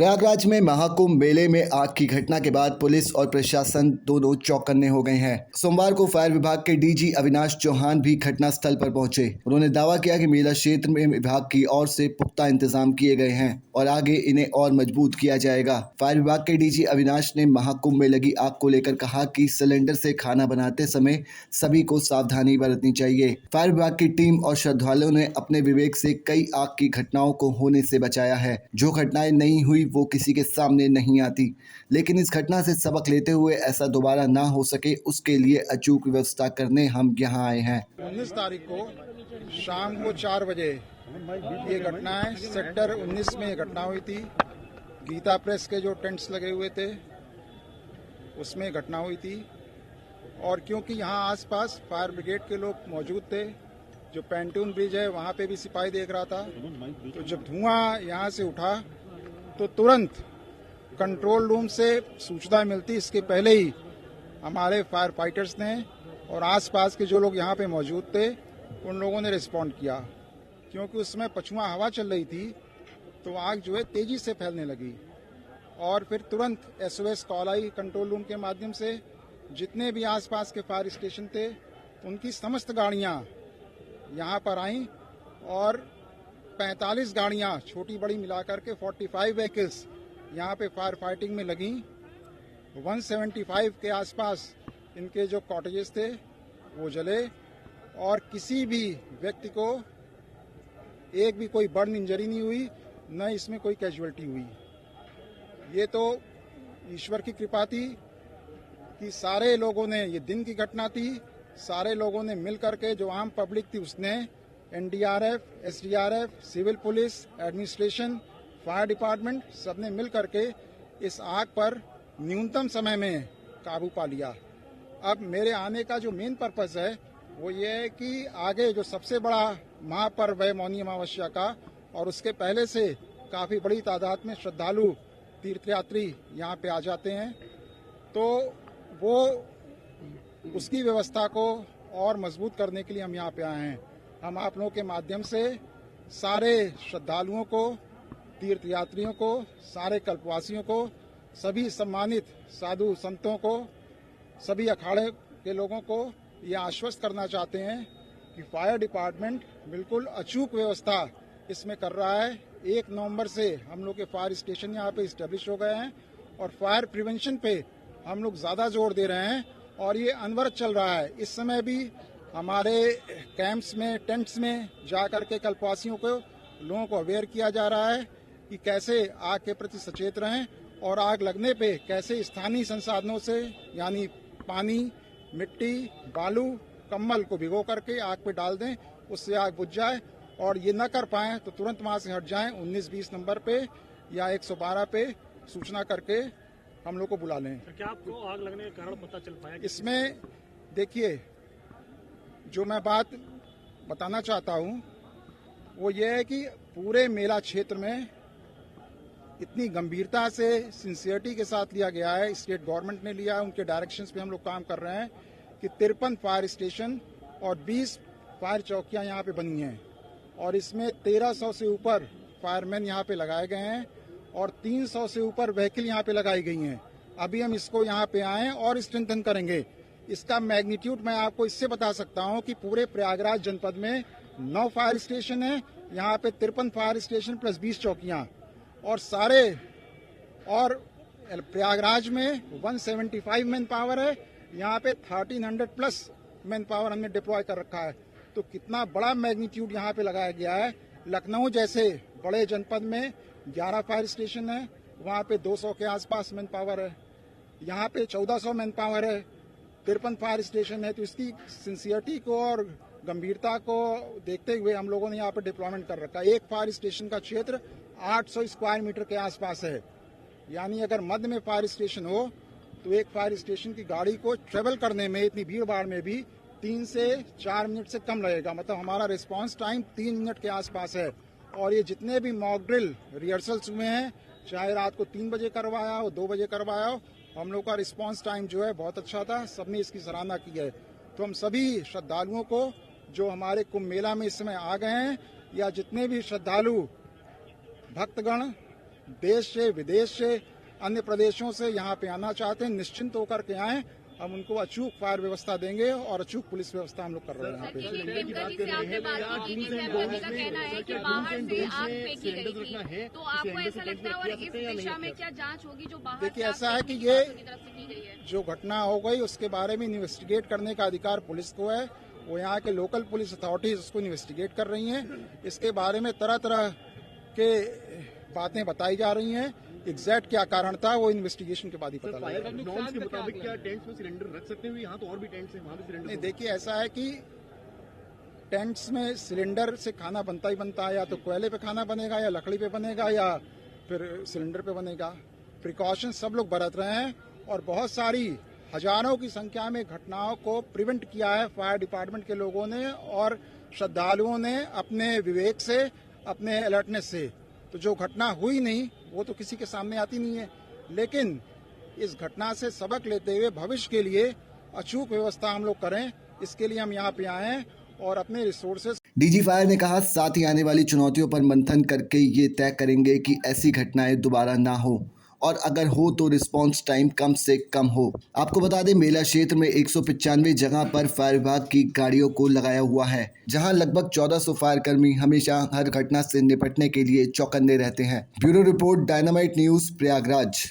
प्रयागराज में महाकुंभ मेले में आग की घटना के बाद पुलिस और प्रशासन दोनों चौकन्ने हो गए हैं। सोमवार को फायर विभाग के डीजी अविनाश चौहान भी घटनास्थल पर पहुंचे। उन्होंने दावा किया कि मेला क्षेत्र में विभाग की ओर से पुख्ता इंतजाम किए गए हैं और आगे इन्हें और मजबूत किया जाएगा। फायर विभाग के डीजी अविनाश ने महाकुंभ में लगी आग को लेकर कहा कि सिलेंडर से खाना बनाते समय सभी को सावधानी बरतनी चाहिए। फायर विभाग की टीम और श्रद्धालुओं ने अपने विवेक से कई आग की घटनाओं को होने से बचाया है। जो घटनाएं नहीं हुई वो किसी के सामने नहीं आती, लेकिन इस घटना से सबक लेते हुए ऐसा दोबारा ना हो सके उसके लिए अचूक व्यवस्था करने हम यहाँ आए हैं। 19 तारीख को शाम को 4 बजे ये घटना है। सेक्टर 19 में ये घटना हुई थी। गीता प्रेस के जो टेंट्स लगे हुए थे उसमें घटना हुई थी। और क्योंकि यहाँ आसपास फायर ब्रिगेड के लोग मौजूद थे, जो पैंटून ब्रिज है वहाँ पे भी सिपाही देख रहा था, तो जब धुआं यहाँ से उठा तो तुरंत कंट्रोल रूम से सूचना मिलती। इसके पहले ही हमारे फायर फाइटर्स ने और आसपास के जो लोग यहाँ पे मौजूद थे उन लोगों ने रिस्पॉन्ड किया। क्योंकि उसमें पछुआ हवा चल रही थी तो आग जो है तेजी से फैलने लगी और फिर तुरंत SOS कॉल आई कंट्रोल रूम के माध्यम से। जितने भी आसपास के फायर स्टेशन थे उनकी समस्त गाड़ियाँ यहाँ पर आईं और 45 गाड़ियाँ छोटी बड़ी मिलाकर के 45 व्हीकल्स यहाँ पे फायर फाइटिंग में लगी। 175 के आसपास इनके जो कॉटेजेस थे वो जले और किसी भी व्यक्ति को एक भी कोई बर्न इंजरी नहीं हुई, न इसमें कोई कैजुअलिटी हुई। ये तो ईश्वर की कृपा थी कि सारे लोगों ने, ये दिन की घटना थी, सारे लोगों ने मिल करके, जो आम पब्लिक थी उसने NDRF, SDRF, civil police, administration, fire department सबने मिल करके इस आग पर न्यूनतम समय में काबू पा लिया। अब मेरे आने का जो मेन पर्पस है वो ये है कि आगे जो सबसे बड़ा महापर्व है मौनी अमावस्या का, और उसके पहले से काफ़ी बड़ी तादाद में श्रद्धालु तीर्थयात्री यहाँ पे आ जाते हैं, तो वो उसकी व्यवस्था को और मजबूत करने के लिए हम यहाँ पे आए हैं। हम आप लोगों के माध्यम से सारे श्रद्धालुओं को, तीर्थयात्रियों को, सारे कल्पवासियों को, सभी सम्मानित साधु संतों को, सभी अखाड़े के लोगों को ये आश्वस्त करना चाहते हैं कि फायर डिपार्टमेंट बिल्कुल अचूक व्यवस्था इसमें कर रहा है। 1 नवंबर से हम लोग के फायर स्टेशन यहाँ पे इस्टेब्लिश हो गए हैं और फायर प्रिवेंशन पे हम लोग ज़्यादा जोर दे रहे हैं और ये अनवरत चल रहा है। इस समय भी हमारे कैंप्स में, टेंट्स में जा करके कल्पवासियों को, लोगों को अवेयर किया जा रहा है कि कैसे आग के प्रति सचेत रहें और आग लगने पे कैसे स्थानीय संसाधनों से, यानी पानी, मिट्टी, बालू, कम्बल को भिगो करके आग पे डाल दें, उससे आग बुझ जाए। और ये न कर पाएं तो तुरंत वहाँ से हट जाएं। 19-20 नंबर पे या 112 पे सूचना करके हम लोग को बुला लें। तो क्या आपको आग लगने का कारण पता चल पाया? इसमें देखिए, जो मैं बात बताना चाहता हूँ वो ये है कि पूरे मेला क्षेत्र में इतनी गंभीरता से, सिंसियरिटी के साथ लिया गया है, स्टेट गवर्नमेंट ने लिया है, उनके डायरेक्शंस पे हम लोग काम कर रहे हैं कि 53 फायर स्टेशन और 20 फायर चौकियां यहाँ पे बनी हैं और इसमें 1300 से ऊपर फायरमैन यहाँ पे लगाए गए हैं और 300 से ऊपर व्हीकल यहाँ पे लगाई गई हैं। अभी हम इसको यहाँ पे आए और स्ट्रेंथन करेंगे। इसका मैग्नीट्यूड मैं आपको इससे बता सकता हूँ कि पूरे प्रयागराज जनपद में 9 फायर स्टेशन है, यहाँ पे 53 फायर स्टेशन प्लस 20 चौकियाँ और सारे, और प्रयागराज में 175 मैन पावर है, यहाँ पे 1300 प्लस मैन पावर हमने डिप्लॉय कर रखा है। तो कितना बड़ा मैग्नीट्यूड यहाँ पे लगाया गया है। लखनऊ जैसे बड़े जनपद में 11 फायर स्टेशन है, वहाँ पे 200 के आसपास मैन पावर है, यहाँ पे 1400 मैन पावर है, 53 फायर स्टेशन है। तो इसकी सिंसियरिटी को और गंभीरता को देखते हुए हम लोगों ने यहाँ पे डिप्लॉयमेंट कर रखा है। एक फायर स्टेशन का क्षेत्र 800 स्क्वायर मीटर के आसपास है, यानी अगर मध्य में फायर स्टेशन हो तो एक फायर स्टेशन की गाड़ी को ट्रेवल करने में, इतनी भीड़ भाड़ में भी 3 से 4 मिनट से कम लगेगा। मतलब हमारा रिस्पांस टाइम 3 मिनट के आसपास है। और ये जितने भी मॉक ड्रिल रिहर्सल्स हुए हैं, चाहे रात को 3 बजे करवाया हो, 2 बजे करवाया हो, हम लोग का रिस्पांस टाइम जो है बहुत अच्छा था। सबने इसकी सराहना की है। तो हम सभी श्रद्धालुओं को जो हमारे कुंभ मेला में इस समय आ गए हैं, या जितने भी श्रद्धालु भक्तगण देश से, विदेश से, अन्य प्रदेशों से यहाँ पे आना चाहते हैं, निश्चिंत होकर के आए। हम उनको अचूक फायर व्यवस्था देंगे और अचूक पुलिस व्यवस्था हम लोग कर रहे हैं यहाँ पे। का कहना है कि बाहर से आग फेंकी गई थी, तो आपको ऐसा लगता है और इस दिशा में क्या जांच होगी जो बाहर देखिए, से ऐसा है आग कि फेंकी ये की तरफ से की गई है? जो घटना हो गई उसके बारे में इन्वेस्टिगेट करने का अधिकार पुलिस को है। वो यहाँ के लोकल पुलिस अथॉरिटीज उसको इन्वेस्टिगेट कर रही हैं। इसके बारे में तरह तरह के बातें बताई जा रही हैं। एग्जैक्ट क्या कारण था वो इन्वेस्टिगेशन के बाद ही पता लगेगा। नॉर्म्स के मुताबिक क्या टेंट्स में सिलेंडर रख सकते हैं? यहाँ तो और भी टेंट्स हैं, वहाँ भी सिलेंडर। नहीं, देखिए, ऐसा है कि टेंट्स में सिलेंडर से खाना बनता ही बनता है। या तो कोयले पे खाना बनेगा, या लकड़ी पे बनेगा, या फिर सिलेंडर पे बनेगा। प्रिकॉशन सब लोग बरत रहे हैं और बहुत सारी हजारों की संख्या में घटनाओं को प्रिवेंट किया है फायर डिपार्टमेंट के लोगों ने और श्रद्धालुओं ने अपने विवेक से, अपने अलर्टनेस से। तो जो घटना हुई नहीं वो तो किसी के सामने आती नहीं है, लेकिन इस घटना से सबक लेते हुए भविष्य के लिए अचूक व्यवस्था हम लोग करें, इसके लिए हम यहाँ पे आए हैं और अपने रिसोर्सेस। डीजी फायर ने कहा, साथ ही आने वाली चुनौतियों पर मंथन करके ये तय करेंगे कि ऐसी घटनाएं दोबारा ना हो और अगर हो तो रिस्पांस टाइम कम से कम हो। आपको बता दें, मेला क्षेत्र में 195 जगह पर फायर विभाग की गाड़ियों को लगाया हुआ है, जहां लगभग 1400 फायर कर्मी हमेशा हर घटना से निपटने के लिए चौकन्ने रहते हैं। Bureau report, dynamite news, Prayagraj.